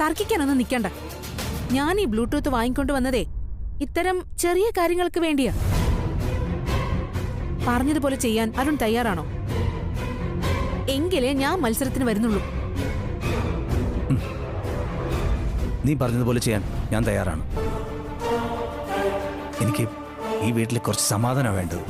തർക്കിക്കാനൊന്നും നിൽക്കണ്ട. ഞാൻ ഈ ബ്ലൂടൂത്ത് വാങ്ങിക്കൊണ്ട് വന്നതേ ഇത്തരം ചെറിയ കാര്യങ്ങൾക്ക് വേണ്ടിയാ. പറഞ്ഞതുപോലെ ചെയ്യാൻ അരുൺ തയ്യാറാണോ? എങ്കിലേ ഞാൻ മത്സരത്തിന് വരുന്നുള്ളൂ. നീ പറഞ്ഞതുപോലെ ചെയ്യാൻ ഞാൻ തയ്യാറാണ്. എനിക്ക് ഈ വീട്ടിൽ കുറച്ച് സമാധാനം വേണ്ടത്.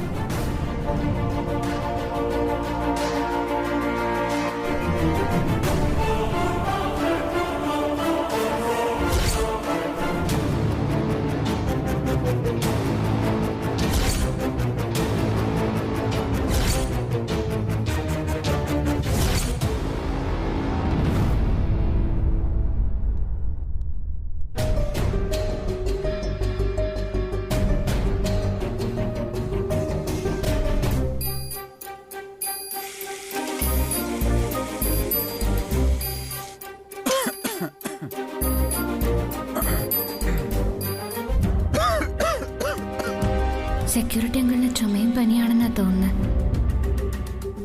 സെക്യൂരിറ്റി അങ്കിളിന് ചുമയും പനിയാണെന്നാ തോന്നുന്നത്.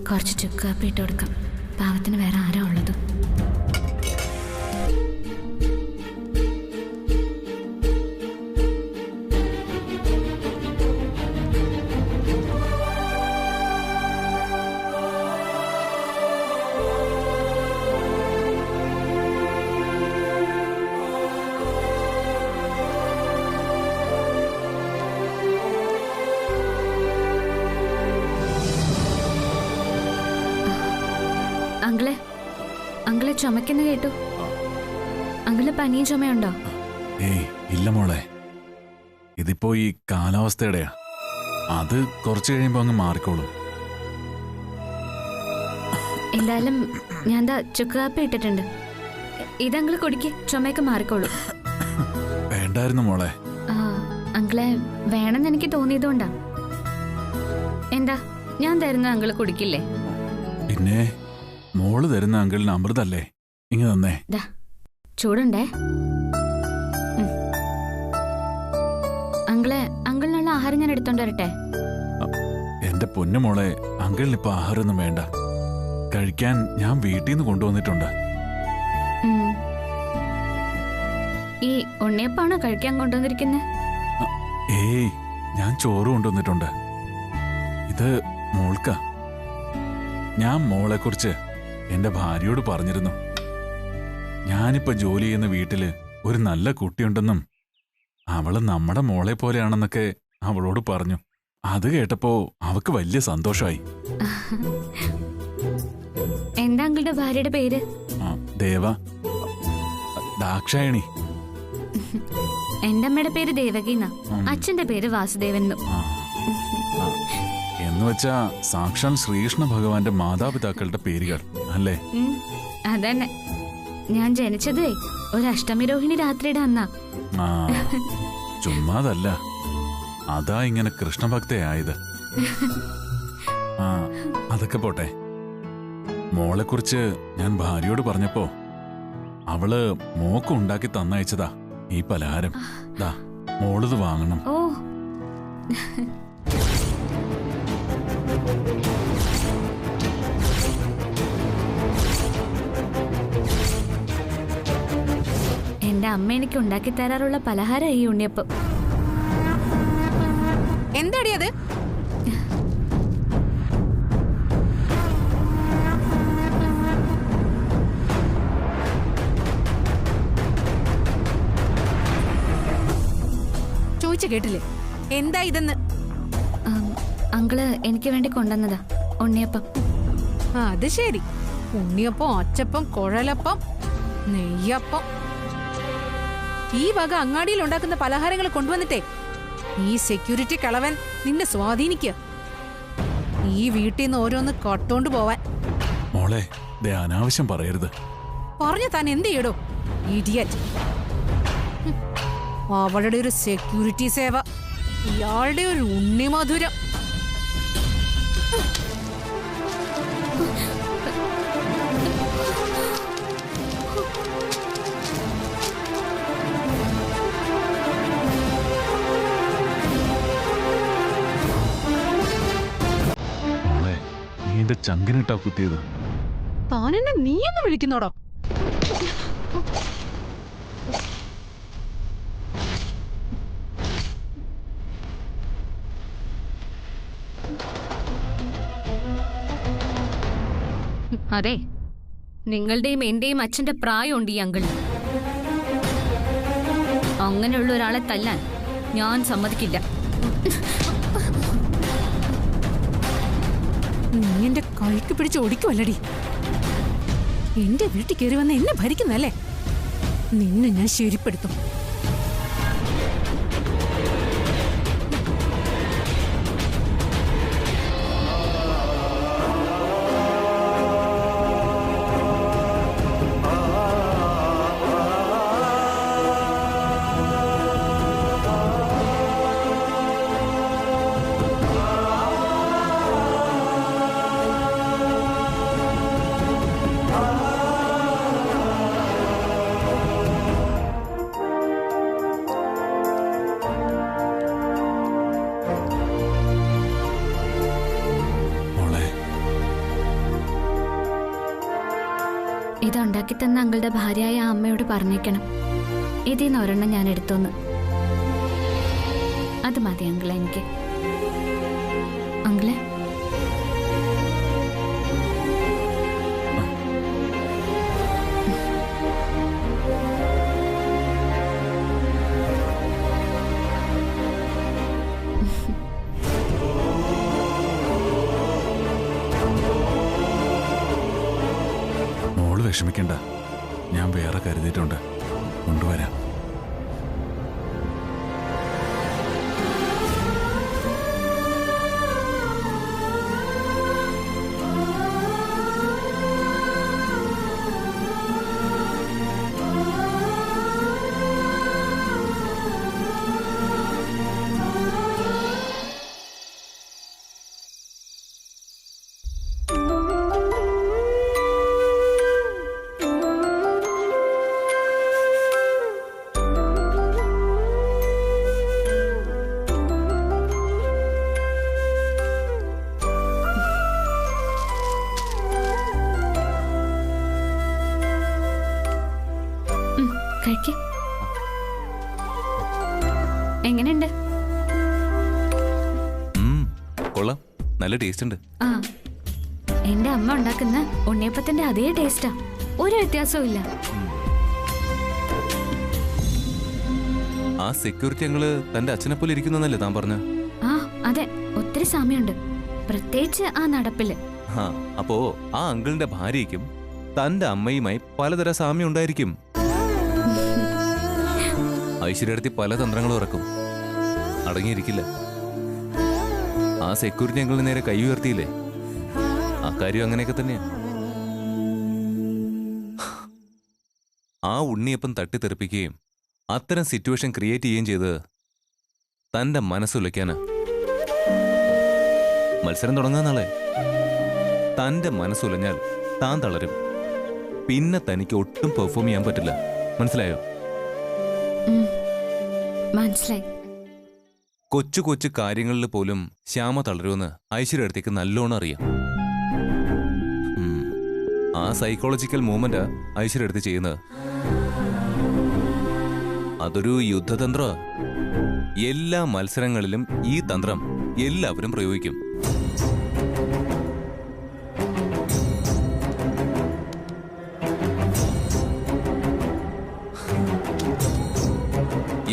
കുറച്ച് ചുക്കാപ്പി ഇട്ട് കൊടുക്കാം. പാവത്തിന് വേറെ ആരാ ഉള്ളത്? അങ്കിളെ ചുമക്കുന്ന കേട്ടു. അങ്കിള് പനിയും ചുമയുണ്ടോ? ഏയ് ഇല്ല മോളെ, ഇതിപ്പോ ഈ കാലാവസ്ഥയുടെയാ. അത് കുറച്ച് കഴിയുമ്പോ അങ്ങ് മാറിക്കോളും. എന്തായാലും ഞാൻ ദാ ചുക്കാപ്പി ഇട്ടിട്ടുണ്ട്. ഇതങ്കിള് കുടിക്ക്, ചുമയൊക്കെ മാറിക്കോളൂ. വേണ്ടായിരുന്നു മോളെ. അങ്കിളെ വേണമെന്ന് എനിക്ക് തോന്നിയതുകൊണ്ടാ. എന്താ ഞാൻ തരുന്ന അങ്കിള് കുടിക്കില്ലേ? പിന്നെ മോള് തരുന്ന അങ്കിളിന് അമൃതല്ലേ, ഇങ്ങ് തന്നേ. ചൂടുണ്ടേ. അങ്കിളിനുള്ള ആഹാരം ഞാൻ എടുത്തോണ്ട് വരട്ടെ? എന്റെ പൊന്നു മോളെ, അങ്കിളിന് ഇപ്പൊ ആഹാരമൊന്നും വേണ്ട. കഴിക്കാൻ ഞാൻ വീട്ടിൽ നിന്ന് കൊണ്ടുവന്നിട്ടുണ്ട്. ഈ ഉണ്ണിയപ്പാണോ കഴിക്കാൻ കൊണ്ടുവന്നിരിക്കുന്നത്? ഏയ്, ഞാൻ ചോറ് കൊണ്ടുവന്നിട്ടുണ്ട്. ഇത് മോൾക്കാ. ഞാൻ മോളെ കുറിച്ച് എന്റെ ഭാര്യയോട് പറഞ്ഞിരുന്നു. ഞാനിപ്പോ ജോലി ചെയ്യുന്ന വീട്ടില് ഒരു നല്ല കുട്ടിയുണ്ടെന്നും അവള് നമ്മുടെ മോളെ പോലെയാണെന്നൊക്കെ അവളോട് പറഞ്ഞു. അത് കേട്ടപ്പോ അവക്ക് വലിയ സന്തോഷമായി. എന്താ അങ്കിളുടെ ഭാര്യയുടെ പേര്? ദേവ, ദാക്ഷായണി. എന്റെ അമ്മയുടെ പേര് ദേവകീന്ന, അച്ഛന്റെ പേര് വാസുദേവൻ. എന്നുവെച്ചാ സാക്ഷാൽ ശ്രീകൃഷ്ണ ഭഗവാന്റെ മാതാപിതാക്കളുടെ പേരുകൾ അല്ലേ? അതന്നെ. ഞാൻ ജനിച്ചതേ ഒരു അഷ്ടമി രോഹിണി രാത്രിയുടെ അന്നാ. ചുമ്മാതല്ല, അതാ ഇങ്ങനെ കൃഷ്ണഭക്തയായത്. അതൊക്കെ പോട്ടെ. മോളെ കുറിച്ച് ഞാൻ ഭാര്യയോട് പറഞ്ഞപ്പോ അവള് മോക്ക് ഉണ്ടാക്കി തന്നയച്ചതാ ഈ പലഹാരം. ദാ മോളിത് വാങ്ങണം. ഓ, എന്റെ അമ്മ എനിക്ക് ഉണ്ടാക്കി തരാറുള്ള പലഹാരം ഈ ഉണ്ണിയപ്പം. എന്താടി അത്? ചോദിച്ചു കേട്ടില്ലേ എന്താ ഇതെന്ന്? അങ്കിള് എനിക്ക് വേണ്ടി കൊണ്ടുവന്നതാ ഉണ്ണിയപ്പം. അത് ശരി. ഉണ്ണിയപ്പം, അച്ചപ്പം, കുഴലപ്പം, നെയ്യപ്പം, ഈ വക അങ്ങാടിയിൽ ഉണ്ടാക്കുന്ന പലഹാരങ്ങൾ കൊണ്ടുവന്നിട്ടേ ഈ സെക്യൂരിറ്റി കളവൻ നിന്നെ സ്വാധീനിക്കുക. ഈ വീട്ടിൽ നിന്ന് ഓരോന്ന് കട്ടോണ്ട് പോവാൻ. മോളെ, അനാവശ്യം പറയരുത്. പറഞ്ഞു താൻ എന്ത് ചെയ്യടോ ഇഡിയറ്റ്. അവളുടെ ഒരു സെക്യൂരിറ്റി സേവ, ഇയാളുടെ ഒരു ഉണ്ണിമധുരം. എന്റെ ചങ്കിനിട്ടാ കുത്തിയത്. താനെന്നെ നീയെന്ന് വിളിക്കുന്നോടോ? അതെ, നിങ്ങളുടെയും എന്റെയും അച്ഛന്റെ പ്രായമുണ്ട് ഈ അങ്കിൾ. അങ്ങനെയുള്ള ഒരാളെ തല്ലാൻ ഞാൻ സമ്മതിക്കില്ല. നീ എന്റെ കൈക്ക് പിടിച്ച് ഓടിക്കുമല്ലടി. എന്റെ വീട്ടിൽ കയറി വന്ന് എന്നെ ഭരിക്കുന്നല്ലേ? നിന്നെ ഞാൻ ശരിപ്പെടുത്തും. ഇതുണ്ടാക്കി തന്ന അങ്കിളുടെ ഭാര്യയായ ആ അമ്മയോട് പറഞ്ഞേക്കണം, ഇതിന്ന് ഒരെണ്ണം ഞാൻ എടുത്തോന്ന്. അത് മതി അങ്കിളെ എനിക്ക്. അങ്കിളെ, വിഷമിക്കണ്ട, ഞാൻ വേറെ കരുതിയിട്ടുണ്ട്, കൊണ്ടുവരാം. എങ്ങനെയുണ്ട്? കൊള്ളാം, നല്ല ടേസ്റ്റ് ഉണ്ട്. ആ, എന്റെ അമ്മ ഉണ്ടാക്കുന്ന ഉണ്ണിയപ്പത്തിന്റെ അതേ ടേസ്റ്റാ, ഒരു വ്യത്യാസവും ഇല്ല. ആ സെക്യൂരിറ്റി അങ്കിള് തന്റെ അച്ഛനെ പോലെ ഇരിക്കുന്നല്ലേ താൻ പറഞ്ഞ? ആ അതെ, ഒത്തിരി സാമ്യമുണ്ട്, പ്രത്യേകിച്ച് ആ നടപ്പില്. അപ്പോ ആ അങ്കിളിന്റെ ഭാര്യയ്ക്കും തന്റെ അമ്മയുമായി പലതര സാമ്യം ഉണ്ടായിരിക്കും. ഐശ്വര്യടുത്തി പല തന്ത്രങ്ങളും ഇറക്കും, അടങ്ങിയിരിക്കില്ല. ആ സെക്യൂരിറ്റി അങ്കിളിന് നേരെ കൈ ഉയർത്തിയില്ലേ, ആ കാര്യം അങ്ങനെയൊക്കെ തന്നെയാ. ആ ഉണ്ണിയപ്പം തട്ടിത്തെറിപ്പിക്കുകയും അത്തരം സിറ്റുവേഷൻ ക്രിയേറ്റ് ചെയ്യുകയും ചെയ്ത് തന്റെ മനസ്സുലയ്ക്കാനാ. മത്സരം തുടങ്ങാൻ നാളെ. തന്റെ മനസ്സുലഞ്ഞാൽ താൻ തളരും, പിന്നെ തനിക്ക് ഒട്ടും പെർഫോം ചെയ്യാൻ പറ്റില്ല. മനസ്സിലായോ? മനസ്സിലായി. കൊച്ചു കൊച്ചു കാര്യങ്ങളിൽ പോലും ശ്യാമ തളരുമെന്ന് ഐശ്വര്യടുത്തേക്ക് നല്ലോണം അറിയാം. ആ സൈക്കോളജിക്കൽ മൂവ്മെന്റാ ഐശ്വര്യടുത്ത് ചെയ്യുന്നത്. അതൊരു യുദ്ധതന്ത്ര. എല്ലാ മത്സരങ്ങളിലും ഈ തന്ത്രം എല്ലാവരും പ്രയോഗിക്കും.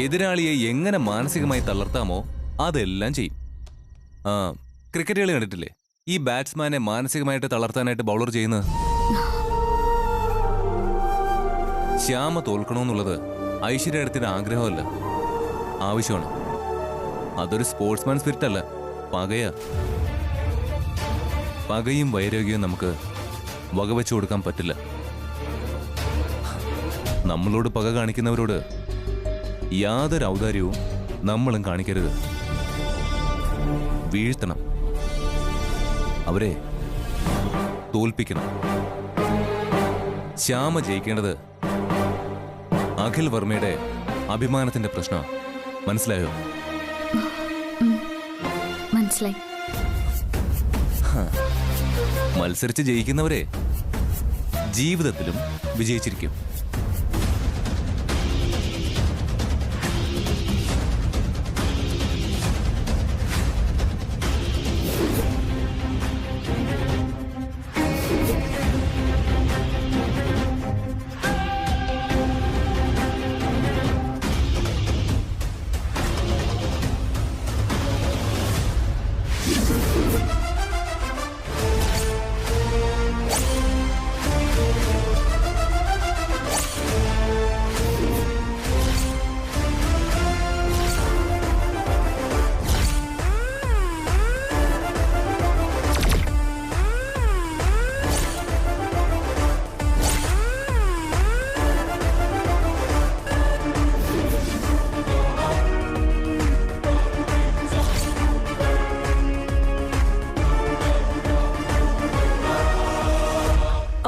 എതിരാളിയെ എങ്ങനെ മാനസികമായി തളർത്താമോ അതെല്ലാം ചെയ്യും. ക്രിക്കറ്റ് കളി കണ്ടിട്ടില്ലേ? ഈ ബാറ്റ്സ്മാനെ മാനസികമായിട്ട് തളർത്താനായിട്ട് ബൗളർ ചെയ്യുന്നത്. ശ്യാമ തോൽക്കണമെന്നുള്ളത് ഐശ്വര്യത്തിന്റെ ആഗ്രഹമല്ല, ആവശ്യമാണ്. അതൊരു സ്പോർട്സ്മാൻ സ്പിരിറ്റ് അല്ല, പകയാ. പകയും വൈരാഗ്യവും നമുക്ക് വകവെച്ചു കൊടുക്കാൻ പറ്റില്ല. നമ്മളോട് പക കാണിക്കുന്നവരോട് യാതൊരു ഔദാര്യവും നമ്മളും കാണിക്കരുത്. വീഴ്ത്തണം, അവരെ തോൽപ്പിക്കണം. ശ്യാമ ജയിക്കേണ്ടത് അഖിൽ വർമ്മയുടെ അഭിമാനത്തിന്റെ പ്രശ്നം. മനസ്സിലായോ? മനസ്സിലായി. മത്സരിച്ച് ജയിക്കുന്നവരെ ജീവിതത്തിലും വിജയിച്ചിരിക്കും.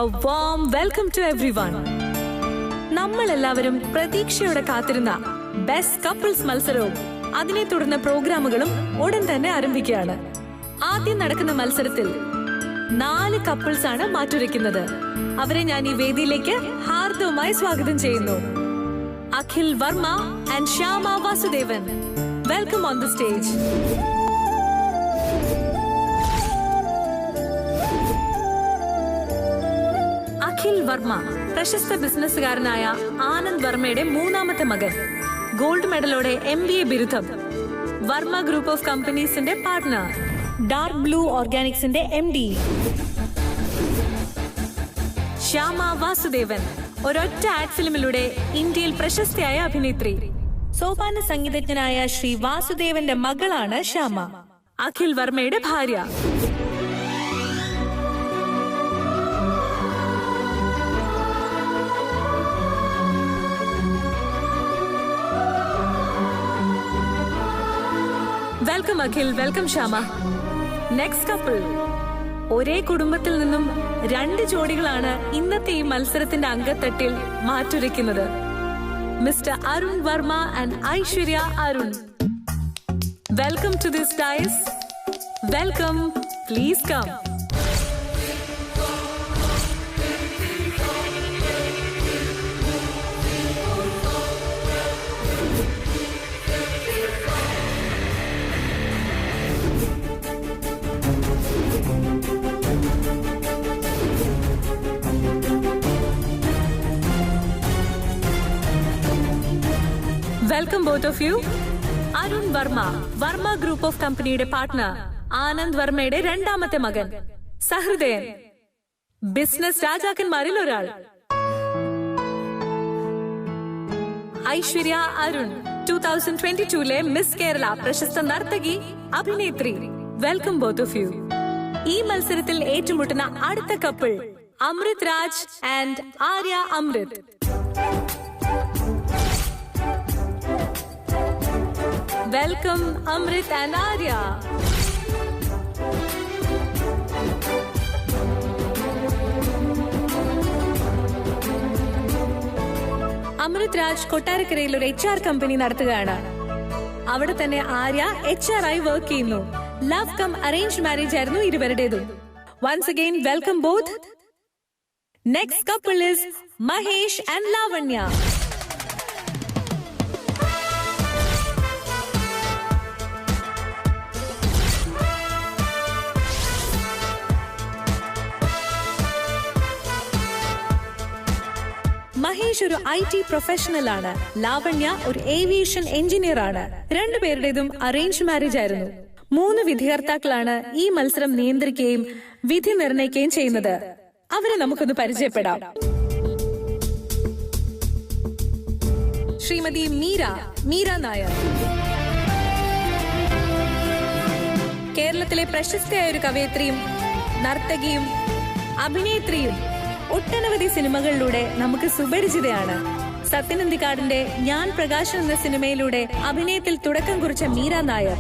A warm welcome to everyone. നമ്മൾ എല്ലാവരും പ്രതീക്ഷയോടെ കാത്തിരുന്ന ബെസ്റ്റ് കപ്പിൾസ് മത്സരവും അതിനെ തുടർന്ന പ്രോഗ്രാമുകളും ഉടൻ തന്നെ ആരംഭിക്കുകയാണ്. ആദ്യം നടക്കുന്ന മത്സരത്തിൽ 4 കപ്പിൾസ് ആണ് മാറ്റുരയ്ക്കുന്നത്. അവരെ ഞാൻ ഈ വേദിയിലേക്ക് ഹാർദവമായി സ്വാഗതം ചെയ്യുന്നു. Akhil Varma and Shyama Vasudevan, welcome on the stage. Akhil Varma പ്രശസ്ത ബിസിനസ്സുകാരനായ ആനന്ദ് വർമ്മയുടെ 3ാമത്തെ മകൻ. ഗോൾഡ് മെഡലോടെ MBA ബിരുദം. വർമ്മ ഗ്രൂപ്പ് ഓഫ് കമ്പനീസിന്റെ പാർട്ട്ണർ. ഡാർക്ക് ബ്ലൂ ഓർഗാനിക്സിന്റെ MD. ശ്യാമ വാസുദേവൻ ഒരൊറ്റ ആഡ് ഫിലിമിലൂടെ ഇന്ത്യയിൽ പ്രശസ്തയായ അഭിനേത്രി. സോപാന സംഗീതജ്ഞനായ ശ്രീ വാസുദേവന്റെ മകളാണ് ശ്യാമ, അഖിൽ വർമ്മയുടെ ഭാര്യ. Welcome Akhil, welcome Shyama. Next couple. ഒരേ കുടുംബത്തിൽ നിന്നും 2 ജോഡികളാണ് ഇന്നത്തെ ഈ മത്സരത്തിന്റെ അങ്കത്തട്ടിൽ മാറ്റുരയ്ക്കുന്നത്. Mister Arun Varma and Aishwarya Arun, welcome to this dais. Welcome, please come. Welcome both of you. Arun Varma Varma group of കമ്പനിയുടെ പാർട്ട്ണർ, ആനന്ദ് വർമ്മയുടെ 2ാമത്തെ മകൻ, സഹൃദയൻ, ബിസിനസ് രാജാക്കന്മാരിൽ ഒരാൾ. ഐശ്വര്യ അരുൺ 2022 മിസ് കേരള പ്രശസ്ത നർത്തകി, അഭിനേത്രി. Welcome both of you. ഈ മത്സരത്തിൽ ഏറ്റുമുട്ടുന്ന അടുത്ത couple Amrit Raj and Arya Amrit. Welcome Amrit and Arya. Amrit Raj കൊട്ടാരക്കരയിൽ ഒരു HR കമ്പനി നടത്തുകയാണ്. അവിടെ തന്നെ ആര്യ HR ആയി വർക്ക് ചെയ്യുന്നു. ലവ് കം അറേഞ്ച് മാരേജ് ആയിരുന്നു ഇരുവരുടേതും. Once again welcome both. Next couple is Mahesh and Lavanya. Mahesh ഒരു IT പ്രൊഫഷണൽ ആണ്. ലാവണ്യ ഒരു ഏവിയേഷൻ എഞ്ചിനീയർ ആണ്. 2 പേരുടേതും അറേഞ്ച് മാരേജ് ആയിരുന്നു. 3 വിധികർത്താക്കളാണ് ഈ മത്സരം നിയന്ത്രിക്കുകയും വിധി നിർണയിക്കുകയും ചെയ്യുന്നത്. അവരെ നമുക്കൊന്ന് പരിചയപ്പെടാം. ശ്രീമതി മീര നായർ, കേരളത്തിലെ പ്രശസ്തയായ ഒരു കവയിത്രിയും നർത്തകിയും അഭിനേത്രിയും. ഒട്ടനവധി സിനിമകളിലൂടെ നമുക്ക് സുപരിചിതയാണ്. സത്യനന്ദിക്കാടിന്റെ ഞാൻ പ്രകാശൻ എന്ന സിനിമയിലൂടെ അഭിനയത്തിൽ തുടക്കം കുറിച്ച മീര നായർ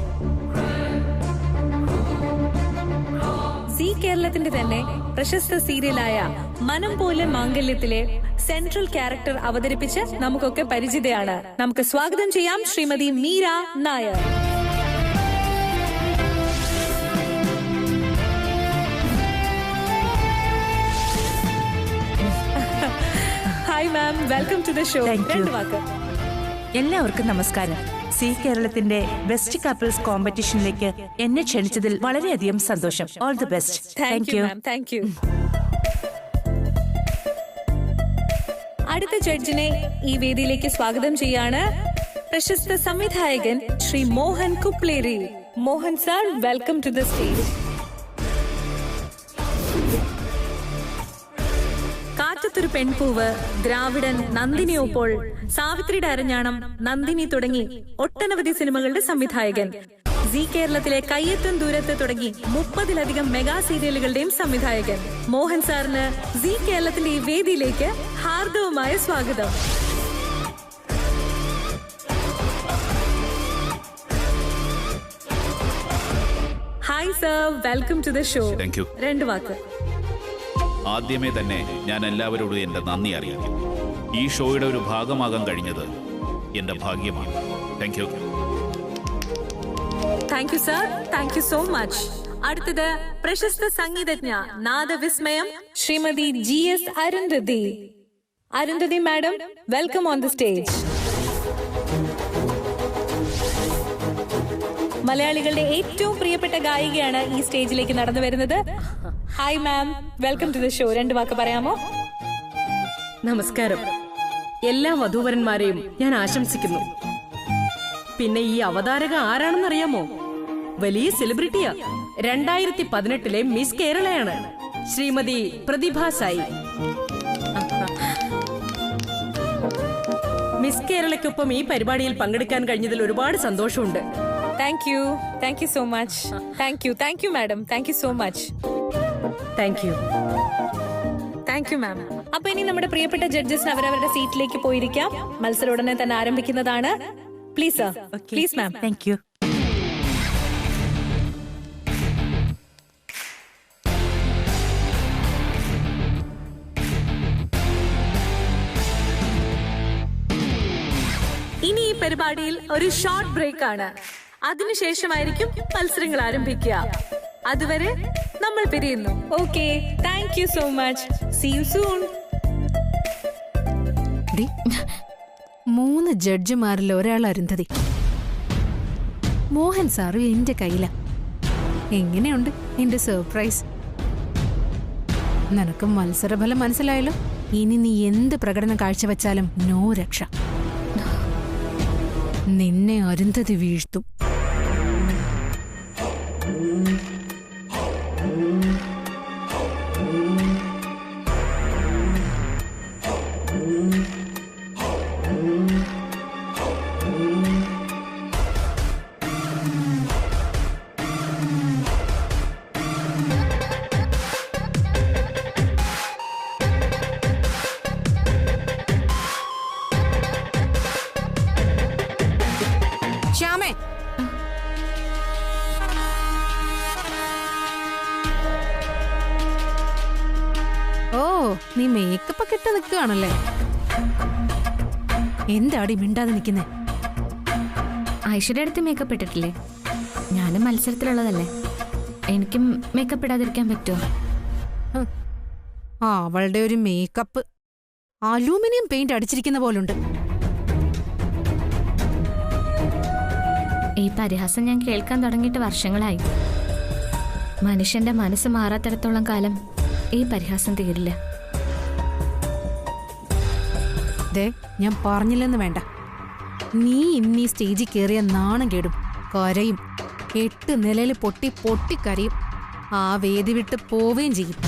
സി കേരളത്തിന്റെ തന്നെ പ്രശസ്ത സീരിയലായ മനം പോലെ മാംഗല്യത്തിലെ സെൻട്രൽ ക്യാരക്ടർ അവതരിപ്പിച്ച് നമുക്കൊക്കെ പരിചിതയാണ്. നമുക്ക് സ്വാഗതം ചെയ്യാം Shrimati Meera Nair. Hi ma'am, welcome to the show. എല്ലാവർക്കും നമസ്കാരം. സി കേരളത്തിന്റെ ബെസ്റ്റ് കപ്പിൾസ് കോമ്പറ്റീഷനിലേക്ക് എന്നെ ക്ഷണിച്ചതിൽ വളരെയധികം സന്തോഷം. All the best. Thank you. അടുത്ത ജഡ്ജിനെ ഈ വേദിയിലേക്ക് സ്വാഗതം ചെയ്യാണ് പ്രശസ്ത സംവിധായകൻ Shri Mohan Kupleri. Mohan sir, welcome to the stage. Kattathoru Penpoovu, Dravidan, Nandini Oppol, സാവിത്രിയുടെ അരഞ്ഞാണം, നന്ദിനി തുടങ്ങി ഒട്ടനവധി സിനിമകളുടെ സംവിധായകൻ. സി കേരളത്തിലെ കയ്യെത്തും ദൂരത്ത് തുടങ്ങി 30-ലധികം മെഗാ സീരിയലുകളുടെയും സംവിധായകൻ. മോഹൻ സാറിന് സി കേരളത്തിന്റെ ഈ വേദിയിലേക്ക് ഹാർദവമായ സ്വാഗതം. Hi sir, welcome to the show. 2 വാക്ക്. ആദ്യമേ തന്നെ ഞാൻ എല്ലാവരോടും എൻ്റെ നന്ദി അറിയിക്കും. ഈ ഷോയുടെ ഒരു ഭാഗമാകാൻ കഴിഞ്ഞത് എൻ്റെ ഭാഗ്യമാണ്. Thank you. Thank you sir, thank you so much. അടുത്തത് പ്രശസ്ത സംഗീതജ്ഞ നാദവിസ്മയം Shrimati GS Arundhati. Arundhati madam, welcome on the stage. മലയാളികളുടെ ഏറ്റവും പ്രിയപ്പെട്ട ഗായികയാണ് ഈ സ്റ്റേജിലേക്ക് നടന്നു വരുന്നത്. Hi ma'am, welcome to the show. 2 വാക്ക് പറയാമോ? നമസ്കാരം. എല്ലാ വധൂവരന്മാരെയും ഞാൻ ആശംസിക്കുന്നു. പിന്നെ ഈ അവതാരക ആരാണെന്നറിയാമോ? വലിയ സെലിബ്രിറ്റിയാ. 2018 മിസ് കേരളയാണ്, ശ്രീമതി പ്രതിഭ സായി. മിസ് കേരളയ്ക്കൊപ്പം ഈ പരിപാടിയിൽ പങ്കെടുക്കാൻ കഴിഞ്ഞതിൽ ഒരുപാട് സന്തോഷമുണ്ട്. Thank you so much. Thank you madam, thank you so much. Thank you ma'am. അപ്പൊ ഇനി നമ്മുടെ പ്രിയപ്പെട്ട ജഡ്ജസ് അവരവരുടെ സീറ്റിലേക്ക് പോയിരിക്കാം. മത്സരം ഉടനെ തന്നെ ആരംഭിക്കുന്നതാണ്. Please sir, please ma'am. Thank you. ഇനി ഈ പരിപാടിയിൽ ഒരു ഷോർട്ട് ബ്രേക്ക് ആണ്. അതിനുശേഷമായിരിക്കും മത്സരങ്ങൾ ആരംഭിക്കുക. അതുവരെ നമ്മൾ പിരിയുന്നു. Okay, thank you so much. See you soon. 3 ജഡ്ജിമാരിൽ ഒരാൾ അരുന്ധതി. മോഹൻ സാറും എന്റെ കയ്യില. എങ്ങനെയുണ്ട് എന്റെ സർപ്രൈസ്? നിനക്ക് മത്സരഫലം മനസ്സിലായല്ലോ. ഇനി നീ എന്ത് പ്രകടനം കാഴ്ചവെച്ചാലും നോ രക്ഷ. നിന്നെ അരുന്ധതി വീഴ്ത്തും. ശ്യാമേ, ഓ നീ മേക്കപ്പ് ഒക്കെ ഇട്ട് നിൽക്കുകയാണല്ലേ? എന്താടി മിണ്ടാതെ നിൽക്കുന്നേ? ഐശ്വര്യ അടുത്ത് മേക്കപ്പ് ഇട്ടിട്ടില്ലേ? ഞാനും മത്സരത്തിലുള്ളതല്ലേ, എനിക്കും മേക്കപ്പ് ഇടാതിരിക്കാൻ പറ്റുമോ? അവളുടെ ഒരു മേക്കപ്പ് അലൂമിനിയം പെയിന്റ് അടിച്ചിരിക്കുന്ന പോലുണ്ട്. ഈ പരിഹാസം ഞാൻ കേൾക്കാൻ തുടങ്ങിയിട്ട് വർഷങ്ങളായി. മനുഷ്യന്റെ മനസ്സ് മാറാത്തിടത്തോളം കാലം ഈ പരിഹാസം തീരില്ല. ഞാൻ പറഞ്ഞില്ലെന്ന് വേണ്ട. നീ ഇന്നീ സ്റ്റേജിൽ കയറിയ നാണം കേടും, കരയും, 8 നിലയിൽ പൊട്ടി പൊട്ടിക്കരയും, ആ വേദി വിട്ട് പോവുകയും ചെയ്യും.